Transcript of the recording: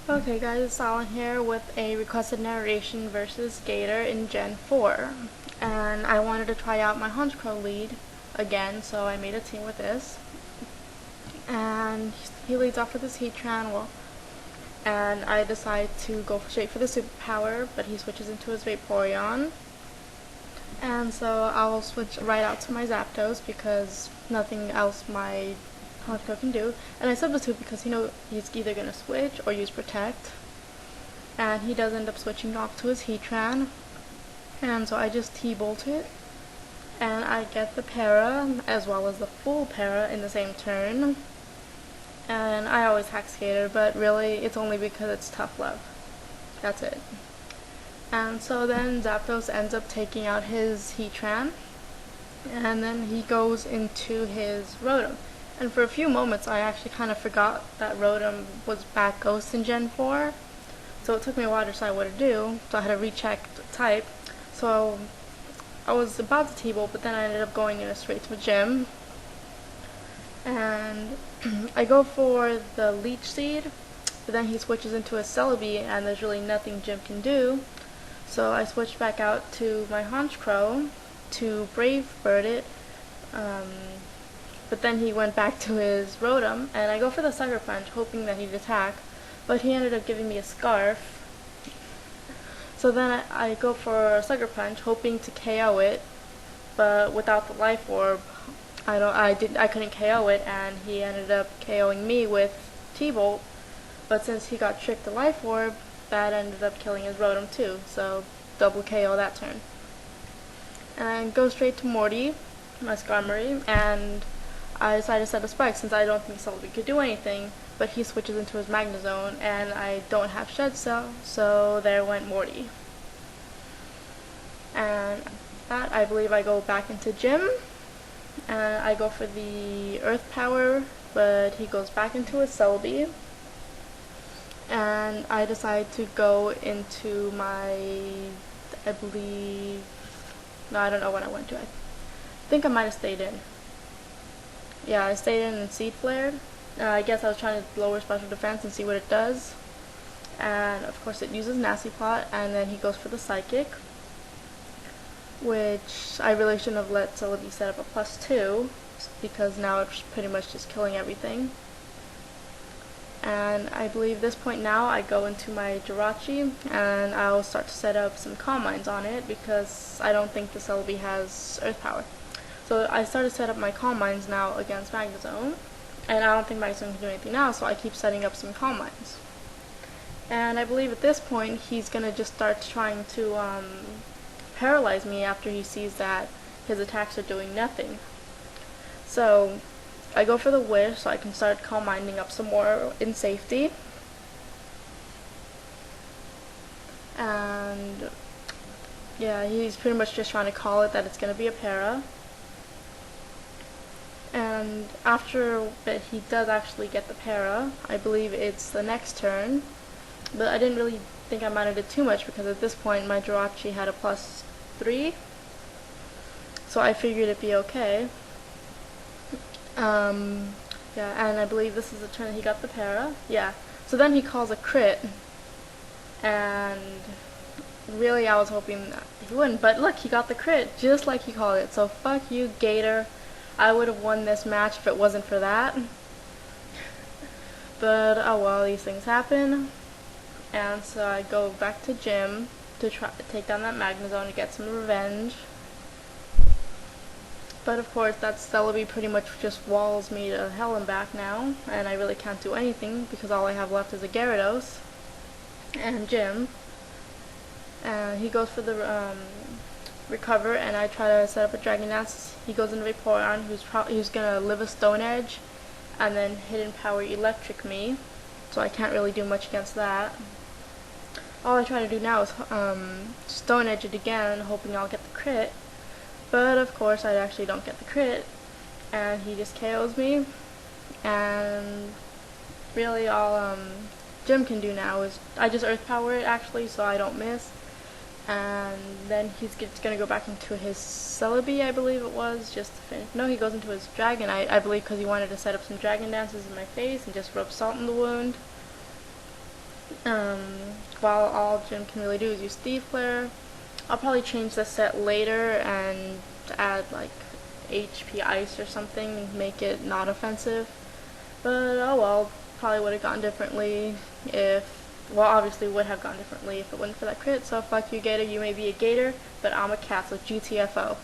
Okay guys, it's Alan here with a requested narration versus Gator in Gen 4. And I wanted to try out my Honchkrow lead again, so I made a team with this. And he leads off with his Heatran, and I decide to go straight for the superpower, but he switches into his Vaporeon. And so I'll switch right out to my Zapdos because nothing else my Honchkrow can do. And I substitute because he's either going to switch or use Protect. And he does end up switching off to his Heatran. And so I just T-Bolt it. And I get the Para as well as the full Para in the same turn. And I always hack Gator, but really it's only because it's tough love. That's it. And so then Zapdos ends up taking out his Heatran. And then he goes into his Rotom. And for a few moments I actually kind of forgot that Rotom was back Ghost in Gen 4. So it took me a while to decide what to do, so I had to recheck the type. So I was about to T-Bolt, but then I ended up going in straight to a gym. And I go for the Leech Seed, but then he switches into a Celebi, and there's really nothing Jim can do. So I switched back out to my Honchkrow to Brave Bird it. But then he went back to his Rotom, and I go for the Sucker Punch, hoping that he'd attack, but he ended up giving me a Scarf. So then I go for a Sucker Punch, hoping to KO it, but without the Life Orb, I couldn't KO it, and he ended up KOing me with T-Bolt. But since he got tricked the Life Orb, that ended up killing his Rotom too, so double KO that turn. And go straight to Morty, my Skarmory, and I decided to set a Spike since I don't think Celebi could do anything, but he switches into his Magnezone, and I don't have Shed Cell, so there went Morty. And that, I believe I go back into Gym, and I go for the Earth Power, but he goes back into his Celebi, and I decide to go into my, I believe, no, I don't know when I went to, I think I might have stayed in. Yeah, I stayed in and Seed Flared. I guess I was trying to lower special defense and see what it does. And of course it uses Nasty Plot, and then he goes for the Psychic, which I really shouldn't have let Celebi set up a +2, because now it's pretty much just killing everything. And I believe this point now I go into my Jirachi, and I'll start to set up some Calm Minds on it, because I don't think the Celebi has Earth Power. So I started to set up my Calm Minds now against Magnezone, and I don't think Magnezone can do anything now, so I keep setting up some Calm Minds. And I believe at this point he's gonna just start trying to paralyze me after he sees that his attacks are doing nothing. So I go for the Wish so I can start Calm Minding up some more in safety. And yeah, he's pretty much just trying to call it that it's gonna be a Para. And after a bit he does actually get the Para. I believe it's the next turn, but I didn't really think I minded it too much because at this point my Jirachi had a +3, so I figured it'd be okay. Yeah, and I believe this is the turn that he got the Para. Yeah, so then he calls a crit, and really I was hoping that he wouldn't, but look, he got the crit just like he called it. So fuck you, Gator. I would have won this match if it wasn't for that. But oh well, these things happen. And so I go back to Gym to try to take down that Magnezone to get some revenge. But of course that Celebi pretty much just walls me to hell and back now, and I really can't do anything because all I have left is a Gyarados and Gym. And he goes for the Recover, and I try to set up a Dragon Dance. He goes into Vaporeon, who's gonna live a Stone Edge, and then Hidden Power Electric me, so I can't really do much against that. All I try to do now is Stone Edge it again, hoping I'll get the crit, but of course I actually don't get the crit, and he just KOs me. And really all Jim can do now is I just Earth Power it actually, so I don't miss. And then he's gonna go back into his Celebi, I believe it was, just to finish. No, he goes into his Dragonite, I believe, because he wanted to set up some Dragon Dances in my face and just rub salt in the wound. Um, while all Jim can really do is use Thief Flare. I'll probably change the set later and add like HP Ice or something and make it not offensive. But oh well, probably would have gone differently obviously would have gone differently if it wasn't for that crit. So fuck you, Gator. You may be a Gator, but I'm a cat, so GTFO.